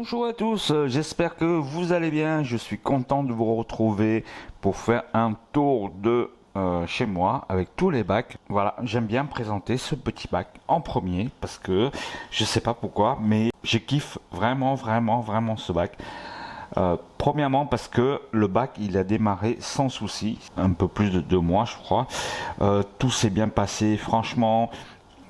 Bonjour à tous, j'espère que vous allez bien. Je suis content de vous retrouver pour faire un tour de chez moi avec tous les bacs. Voilà, j'aime bien présenter ce petit bac en premier parce que je sais pas pourquoi, mais je kiffe vraiment ce bac. Premièrement parce que le bac il a démarré sans souci, un peu plus de 2 mois je crois. Tout s'est bien passé, franchement,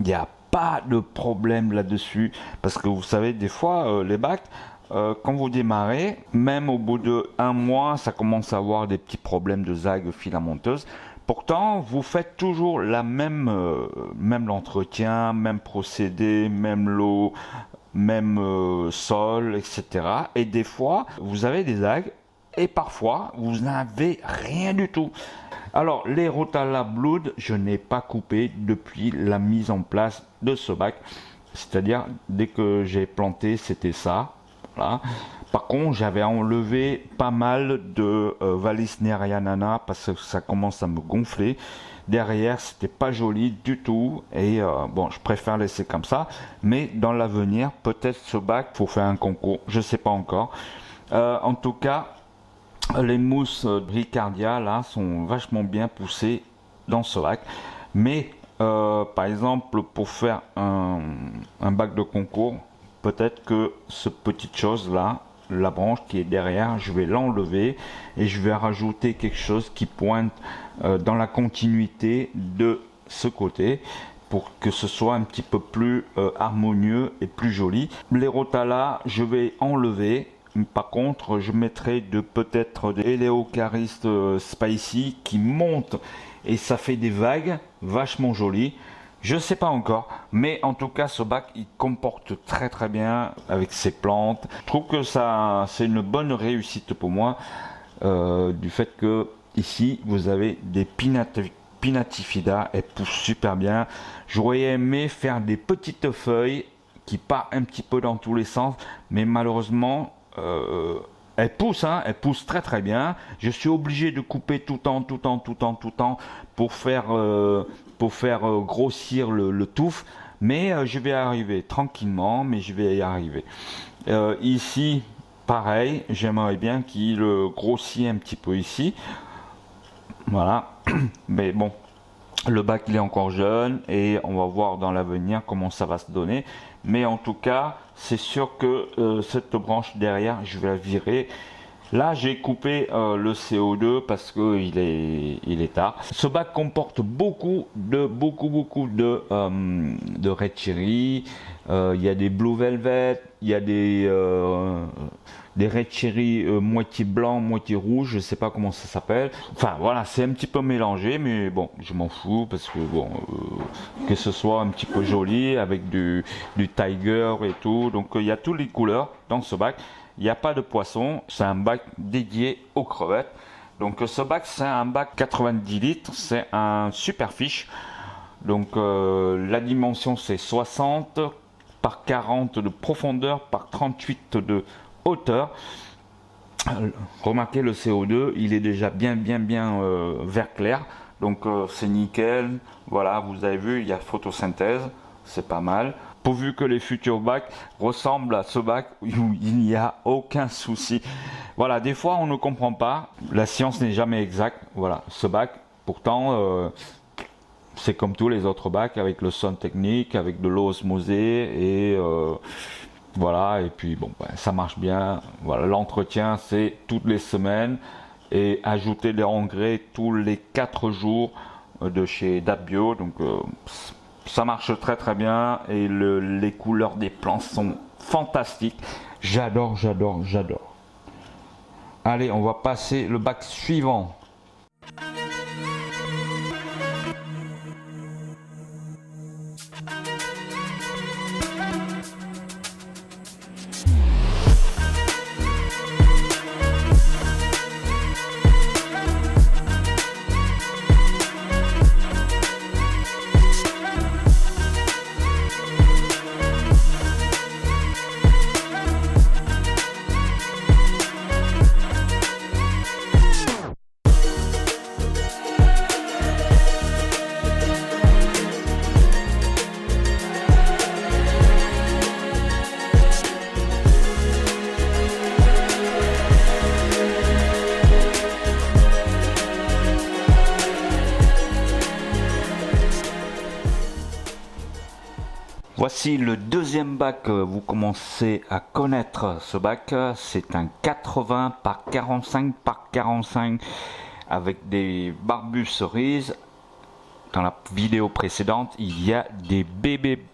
il n'y a pas de problème là-dessus parce que vous savez des fois les bacs quand vous démarrez, même au bout de 1 mois, ça commence à avoir des petits problèmes de zague filamenteuse. Pourtant, vous faites toujours la même l'entretien, même procédé, même lot, même sol, etc. Et des fois, vous avez des zagues et parfois, vous n'avez rien du tout. Alors, les Rotala Blood, je n'ai pas coupé depuis la mise en place de ce bac. C'est-à-dire, dès que j'ai planté, c'était ça. Voilà. Par contre, j'avais enlevé pas mal de Vallis Nerianana parce que ça commence à me gonfler. Derrière, c'était pas joli du tout. Et bon, je préfère laisser comme ça. Mais dans l'avenir, peut-être ce bac, faut faire un concours. Je sais pas encore. En tout cas, les mousses Ricardia là sont vachement bien poussées dans ce bac. Mais par exemple, pour faire un bac de concours, peut-être que ce petite chose là, la branche qui est derrière, je vais l'enlever et je vais rajouter quelque chose qui pointe dans la continuité de ce côté pour que ce soit un petit peu plus harmonieux et plus joli. Les Rotala, je vais enlever. Par contre, je mettrai peut-être des Eleocharis Spicy qui montent et ça fait des vagues vachement jolies. Je sais pas encore, mais en tout cas, ce bac il comporte très bien avec ses plantes. Je trouve que ça, c'est une bonne réussite pour moi du fait que ici vous avez des Pinatifida, elles poussent super bien. J'aurais aimé faire des petites feuilles qui partent un petit peu dans tous les sens, mais malheureusement elle pousse, hein, elle pousse très bien. Je suis obligé de couper tout le temps pour faire grossir le touffe. Mais je vais arriver tranquillement, mais je vais y arriver. Ici, pareil, j'aimerais bien qu'il grossit un petit peu ici. Voilà. Mais bon, le bac il est encore jeune et on va voir dans l'avenir comment ça va se donner. Mais en tout cas, c'est sûr que cette branche derrière, je vais la virer. Là, j'ai coupé le CO2 parce que il est tard. Ce bac comporte beaucoup de Red Cherry. Il y a des Blue Velvet, il y a des Red Cherry moitié blanc, moitié rouge, je sais pas comment ça s'appelle. Enfin voilà, c'est un petit peu mélangé, mais bon, je m'en fous parce que bon, que ce soit un petit peu joli avec du Tiger et tout. Donc il y a toutes les couleurs dans ce bac. Il n'y a pas de poisson, c'est un bac dédié aux crevettes. Donc ce bac, c'est un bac 90 litres, c'est un super fiche. Donc la dimension c'est 60 par 40 de profondeur par 38 de hauteur. Remarquez le CO2, il est déjà bien vert clair. Donc c'est nickel. Voilà, vous avez vu, il y a photosynthèse, c'est pas mal. Pourvu que les futurs bacs ressemblent à ce bac où il n'y a aucun souci. Voilà, des fois on ne comprend pas. La science n'est jamais exacte. Voilà, ce bac, pourtant, c'est comme tous les autres bacs avec le son technique, avec de l'eau osmosée et voilà. Et puis bon, ben, ça marche bien. Voilà, l'entretien c'est toutes les semaines et ajouter des engrais tous les 4 jours de chez DAP-Bio. Donc ça marche très bien et les couleurs des plants sont fantastiques. J'adore. Allez, on va passer le bac suivant. Voici le deuxième bac, vous commencez à connaître ce bac, c'est un 80 par 45 par 45 avec des barbus cerises. Dans la vidéo précédente, il y a des bébés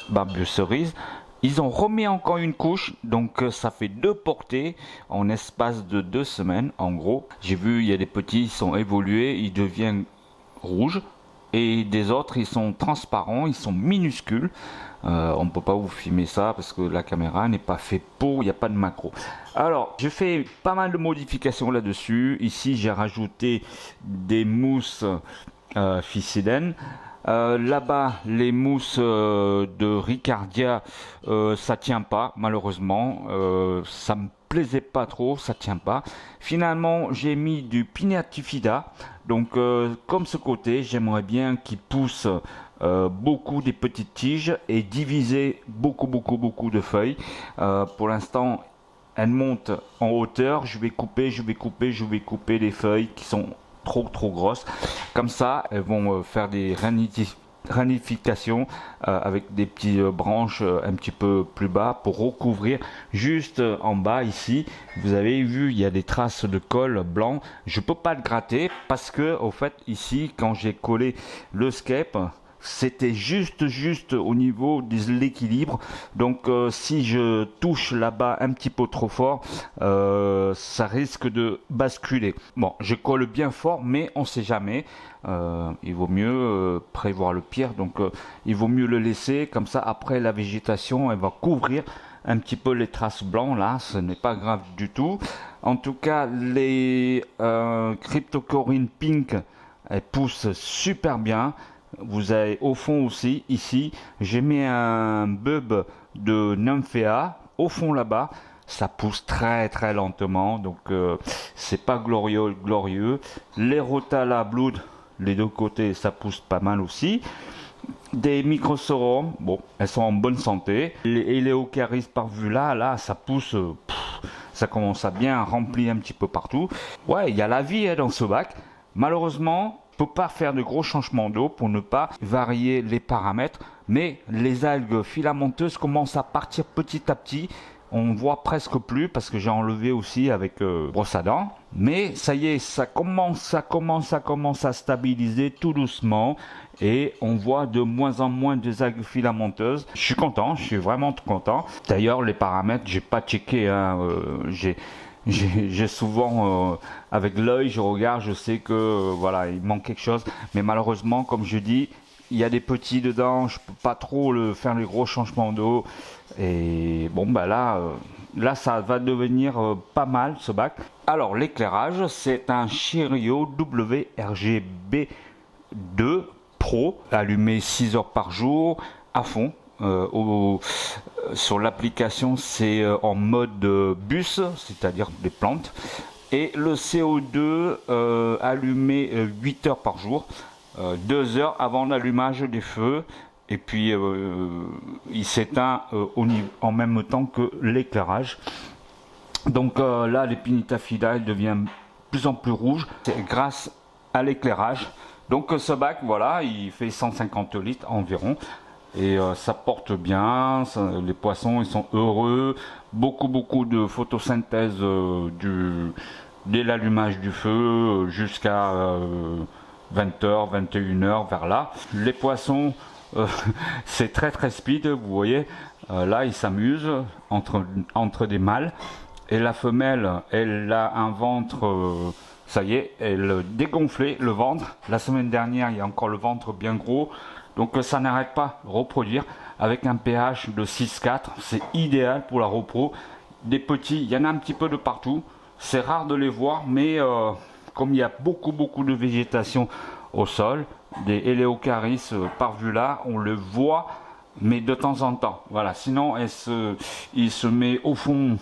barbus cerises. Ils ont remis encore une couche, donc ça fait 2 portées en espace de 2 semaines en gros. J'ai vu, il y a des petits, ils sont évolués, ils deviennent rouges. Et des autres, ils sont transparents, ils sont minuscules. On ne peut pas vous filmer ça parce que la caméra n'est pas faite pour, il n'y a pas de macro. Alors, j'ai fait pas mal de modifications là-dessus. Ici, j'ai rajouté des mousses Ficiden. Là-bas, les mousses de Ricardia, ça tient pas, malheureusement. Ça me plaisait pas trop, ça tient pas. Finalement, j'ai mis du Pinnatifida. Donc, comme ce côté, j'aimerais bien qu'il pousse beaucoup des petites tiges et diviser beaucoup de feuilles. Pour l'instant, elles montent en hauteur. Je vais couper les feuilles qui sont trop grosses. Comme ça, elles vont faire des ramifications avec des petites branches un petit peu plus bas pour recouvrir juste en bas ici. Vous avez vu, il y a des traces de colle blanc. Je peux pas le gratter parce que au fait ici, quand j'ai collé le scape, c'était juste au niveau de l'équilibre. Donc si je touche là-bas un petit peu trop fort, ça risque de basculer. Bon, je colle bien fort, mais on sait jamais. Il vaut mieux prévoir le pire. Donc il vaut mieux le laisser comme ça. Après, la végétation, elle va couvrir un petit peu les traces blancs. Là, ce n'est pas grave du tout. En tout cas, les cryptocoryne pink, elles poussent super bien. Vous avez au fond aussi, ici, j'ai mis un bulbe de Nymphea au fond là-bas. Ça pousse très lentement, donc c'est pas glorieux. Les Rotala Blood, les deux côtés, ça pousse pas mal aussi. Des Microsorum, bon, elles sont en bonne santé. Les Eleocharis parvula, là, ça pousse, ça commence à bien remplir un petit peu partout. Ouais, il y a la vie dans ce bac. Malheureusement, on ne peut pas faire de gros changements d'eau pour ne pas varier les paramètres, mais les algues filamenteuses commencent à partir petit à petit. On voit presque plus parce que j'ai enlevé aussi avec brosse à dents. Mais ça y est, ça commence à stabiliser tout doucement et on voit de moins en moins des algues filamenteuses. Je suis content, je suis vraiment content. D'ailleurs, les paramètres, j'ai pas checké, hein, j'ai souvent avec l'œil, je regarde, je sais que voilà, il manque quelque chose, mais malheureusement, comme je dis, il y a des petits dedans, je peux pas trop faire les gros changements d'eau. Et bon, bah là ça va devenir pas mal ce bac. Alors l'éclairage, c'est un Chirio WRGB2 Pro, allumé 6 heures par jour à fond. Sur l'application, c'est en mode bus, c'est-à-dire des plantes. Et le CO2 allumé 8 heures par jour, 2 heures avant l'allumage des feux. Et puis il s'éteint en même temps que l'éclairage. Donc là, les Pinnatifida deviennent de plus en plus rouges. C'est grâce à l'éclairage. Donc ce bac, voilà, il fait 150 litres environ. Et ça porte bien, les poissons ils sont heureux, beaucoup de photosynthèse dès l'allumage du feu jusqu'à 20h, 21h vers là. Les poissons, c'est très speed, vous voyez, là ils s'amusent entre des mâles. Et la femelle, elle a un ventre, ça y est, elle dégonflait le ventre. La semaine dernière, il y a encore le ventre bien gros. Donc ça n'arrête pas de reproduire avec un pH de 6,4. C'est idéal pour la repro. Des petits, il y en a un petit peu de partout. C'est rare de les voir, mais comme il y a beaucoup de végétation au sol, des Eleocharis parvula, on le voit, mais de temps en temps. Voilà. Sinon, il se met au fond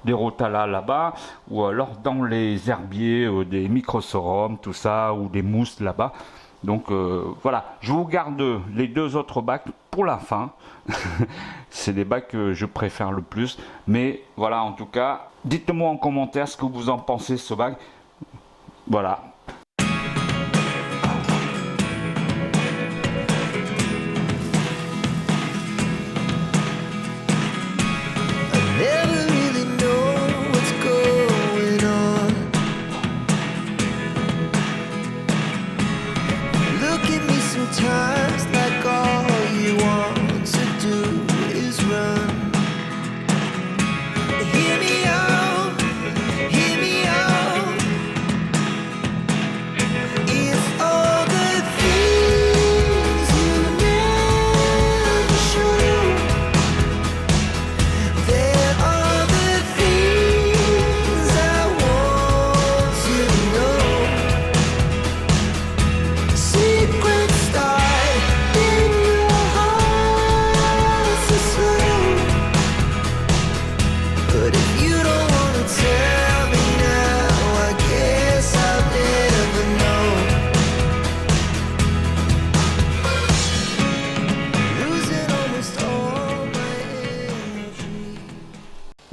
des Rotala là-bas, ou alors dans les herbiers des Microsorum, tout ça, ou des mousses là-bas. Donc voilà, je vous garde les 2 autres bacs pour la fin. C'est des bacs que je préfère le plus. Mais voilà, en tout cas, dites-moi en commentaire ce que vous en pensez ce bac. Voilà.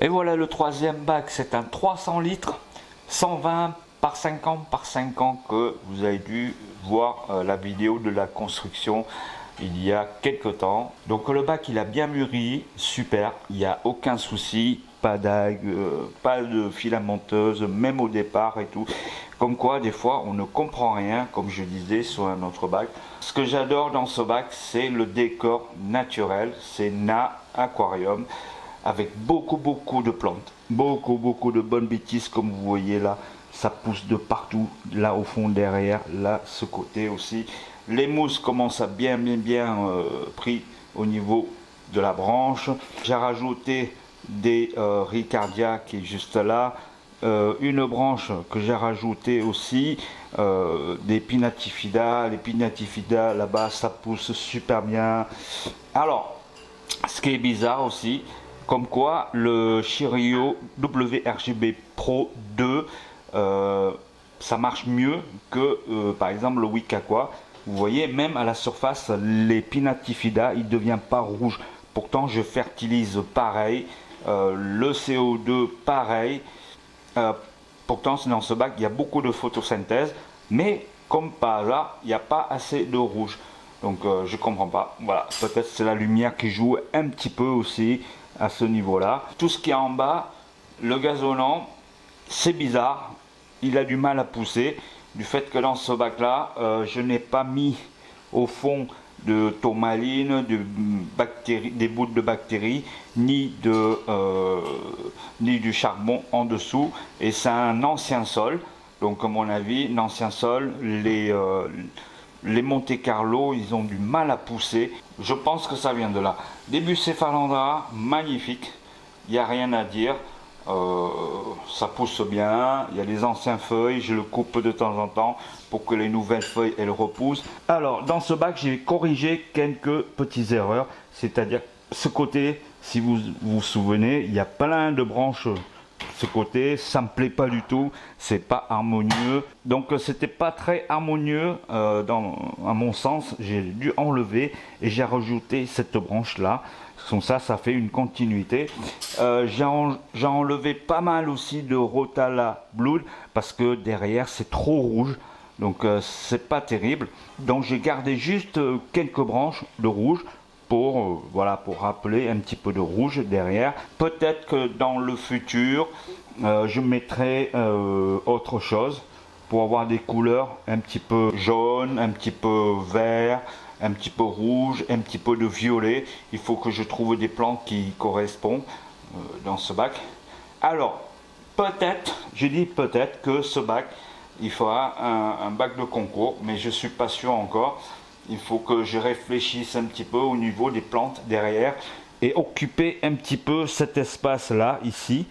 Et voilà le troisième bac, c'est un 300 litres, 120 par 50 par 50 que vous avez dû voir la vidéo de la construction il y a quelques temps. Donc le bac il a bien mûri, super, il n'y a aucun souci, pas d'algues, pas de filamenteuse, même au départ et tout. Comme quoi des fois on ne comprend rien, comme je disais sur un autre bac. Ce que j'adore dans ce bac, c'est le décor naturel, c'est Na Aquarium, avec beaucoup de plantes, beaucoup de bonnes bêtises comme vous voyez là. Ça pousse de partout, là au fond derrière, là ce côté aussi. Les mousses commencent à bien pris au niveau de la branche. J'ai rajouté des ricardia qui est juste là. Une branche que j'ai rajouté aussi, des pinatifida. Les pinatifida là-bas ça pousse super bien. Alors, ce qui est bizarre aussi, comme quoi le Chirio WRGB Pro 2 ça marche mieux que par exemple le Wikakwa. Vous voyez, même à la surface, les pinatifida, il ne devient pas rouge. Pourtant, je fertilise pareil. Le CO2, pareil. Pourtant, dans ce bac, il y a beaucoup de photosynthèse. Mais, comme par hasard, il n'y a pas assez de rouge. Donc, je ne comprends pas. Voilà, peut-être c'est la lumière qui joue un petit peu aussi à ce niveau-là. Tout ce qui est en bas, le gazonnant, c'est bizarre. Il a du mal à pousser. Du fait que dans ce bac là je n'ai pas mis au fond de tourmaline, des bouts de bactéries, ni du charbon en dessous, et c'est un ancien sol. Donc à mon avis, l'ancien sol, les Monte Carlo, ils ont du mal à pousser. Je pense que ça vient de là. Début céphalandra, magnifique, il n'y a rien à dire. Ça pousse bien, il y a les anciennes feuilles, je le coupe de temps en temps pour que les nouvelles feuilles elles repoussent. Alors dans ce bac j'ai corrigé quelques petites erreurs, c'est-à-dire ce côté, si vous vous souvenez, il y a plein de branches ce côté, ça me plaît pas du tout, c'est pas harmonieux, donc c'était pas très harmonieux à mon sens. J'ai dû enlever et j'ai rajouté cette branche là, comme ça fait une continuité. J'ai enlevé pas mal aussi de Rotala Blood parce que derrière c'est trop rouge, donc c'est pas terrible. Donc j'ai gardé juste quelques branches de rouge pour voilà, pour rappeler un petit peu de rouge derrière. Peut-être que dans le futur je mettrai autre chose pour avoir des couleurs un petit peu jaune, un petit peu vert, un petit peu rouge, un petit peu de violet. Il faut que je trouve des plantes qui correspondent dans ce bac. Alors peut-être, je dis peut-être que ce bac il fera un bac de concours, mais je suis pas sûr encore. Il faut que je réfléchisse un petit peu au niveau des plantes derrière et occuper un petit peu cet espace là ici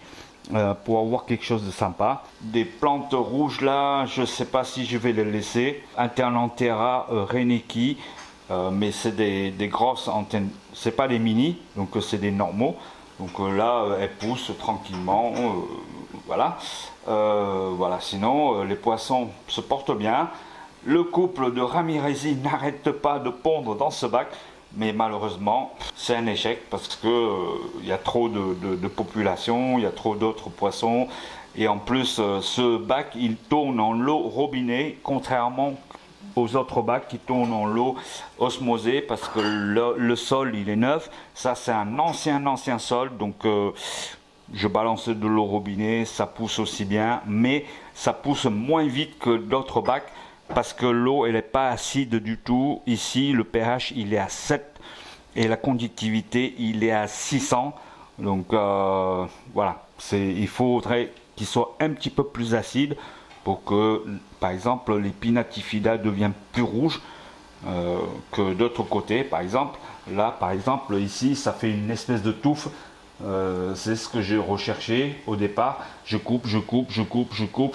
pour avoir quelque chose de sympa. Des plantes rouges là, je sais pas si je vais les laisser. Internanthera Reineki, mais c'est des grosses antennes, c'est pas des mini, donc c'est des normaux. Donc là elles poussent tranquillement, voilà. Voilà, sinon les poissons se portent bien. Le couple de Ramirezi n'arrête pas de pondre dans ce bac, mais malheureusement c'est un échec parce que il y a trop de population, il y a trop d'autres poissons, et en plus ce bac il tourne en l'eau robinet, contrairement aux autres bacs qui tournent en l'eau osmosée, parce que le sol il est neuf. Ça c'est un ancien sol, donc je balance de l'eau robinet, ça pousse aussi bien, mais ça pousse moins vite que d'autres bacs parce que l'eau elle n'est pas acide du tout. Ici le pH il est à 7 et la conductivité il est à 600. Donc voilà, il faudrait qu'il soit un petit peu plus acide pour que par exemple les pinatifida deviennent plus rouges que d'autres côtés. Par exemple là, par exemple ici ça fait une espèce de touffe. C'est ce que j'ai recherché au départ. Je coupe,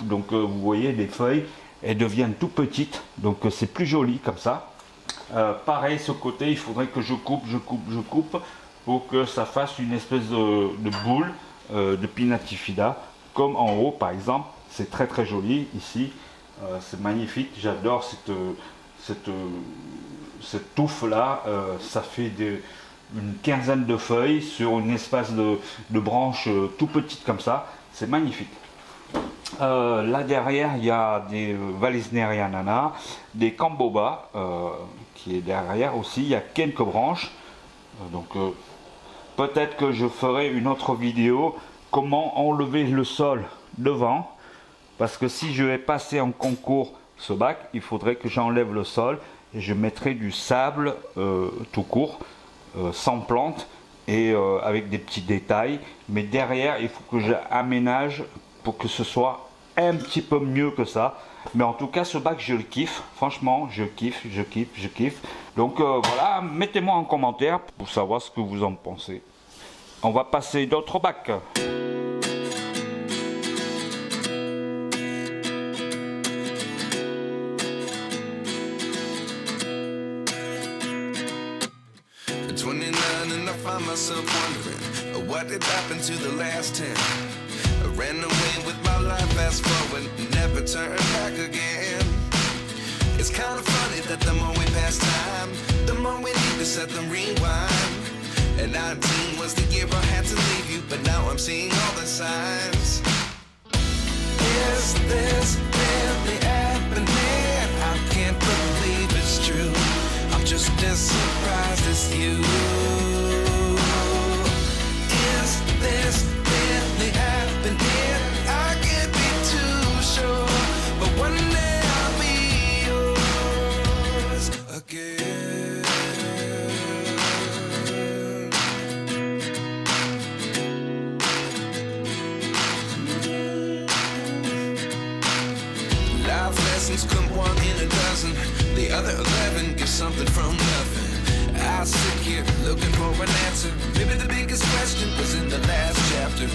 donc vous voyez les feuilles elles deviennent tout petites, donc c'est plus joli comme ça. Pareil ce côté, il faudrait que je coupe pour que ça fasse une espèce de boule de pinatifida comme en haut par exemple. C'est très joli ici, c'est magnifique, j'adore cette touffe là. Ça fait une quinzaine de feuilles sur une espèce de branche tout petite comme ça. C'est magnifique. Là derrière, il y a des Vallisneria nana, des Camboba qui est derrière aussi. Il y a quelques branches. Donc peut-être que je ferai une autre vidéo comment enlever le sol devant. Parce que si je vais passer en concours ce bac, il faudrait que j'enlève le sol et je mettrai du sable tout court, sans plante et avec des petits détails. Mais derrière, il faut que j'aménage pour que ce soit un petit peu mieux que ça. Mais en tout cas, ce bac, je le kiffe. Franchement, je kiffe. Donc voilà, mettez-moi en commentaire pour savoir ce que vous en pensez. On va passer d'autres bacs. At 29 and I find myself wondering what did happen to the last 10. I ran away with my life, fast forward, never turn back again. It's kind of funny that the more we pass time, the more we need to set them rewind. And 19 was the year I had to leave you, but now I'm seeing all the signs. Is this really happening? I can't believe it's true. I'm just as surprised as you. Is this really happening? I can't be too sure, but one day I'll be yours again. Life lessons come one in a dozen. The other 11 get something from nothing. I sit here looking for an answer. Maybe the biggest question was in the last chapter.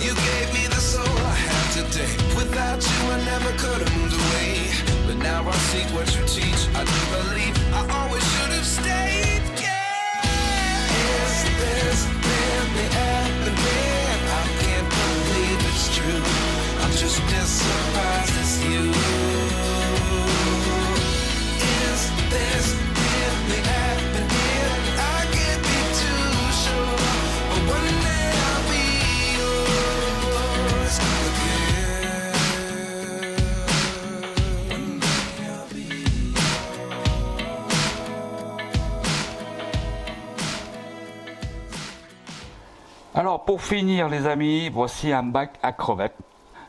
You gave me the soul I have today. Without you I never could have moved away. But now I see what you teach. I do believe I always should have stayed. Yeah. Is this really happening? I can't believe it's true. I'm just as surprised as you. Is this really happening? I can't be too sure, but one day I'll be yours again. One day I'll be Alors pour finir les amis, voici un bac à crevettes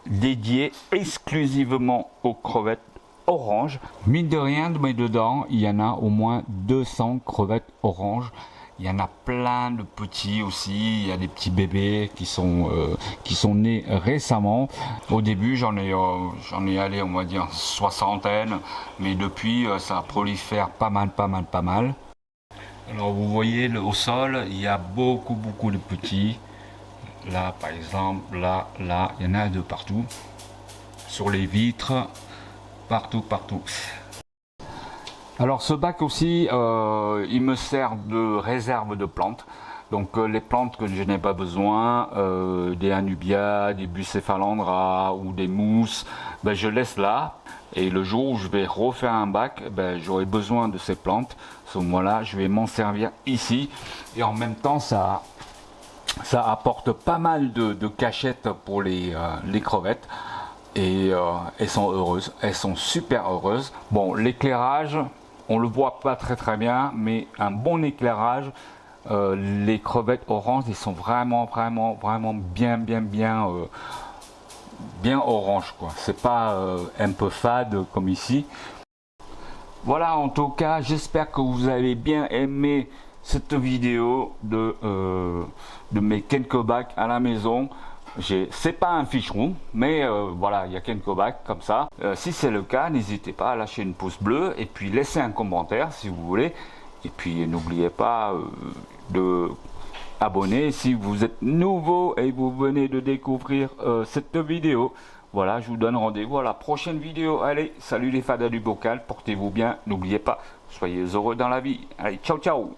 dédié exclusivement aux crevettes orange. Mine de rien, mais dedans il y en a au moins 200 crevettes orange. Il y en a plein de petits aussi, il y a des petits bébés qui sont nés récemment. Au début j'en ai allé on va dire soixantaine, mais depuis ça prolifère pas mal. Alors vous voyez au sol il y a beaucoup de petits. Là par exemple, là, il y en a de partout. Sur les vitres, partout. Alors ce bac aussi, il me sert de réserve de plantes. Donc les plantes que je n'ai pas besoin, des Anubia, des Bucephalandra ou des mousses, ben, je laisse là. Et le jour où je vais refaire un bac, ben, j'aurai besoin de ces plantes. À ce moment-là, je vais m'en servir ici. Et en même temps, ça apporte pas mal de cachettes pour les crevettes. Et elles sont heureuses, elles sont super heureuses. Bon, l'éclairage, on le voit pas très bien, mais un bon éclairage, les crevettes oranges, ils sont vraiment bien orange quoi. C'est pas un peu fade comme ici. Voilà, en tout cas, j'espère que vous avez bien aimé cette vidéo de mes quelques bacs à la maison. C'est pas un ficheron, mais voilà, il y a quelques bacs comme ça. Si c'est le cas, n'hésitez pas à lâcher une pouce bleu et puis laisser un commentaire si vous voulez. Et puis n'oubliez pas de abonner si vous êtes nouveau et vous venez de découvrir cette vidéo. Voilà, je vous donne rendez-vous à la prochaine vidéo. Allez, salut les fadas du bocal, portez-vous bien, n'oubliez pas, soyez heureux dans la vie. Allez, ciao.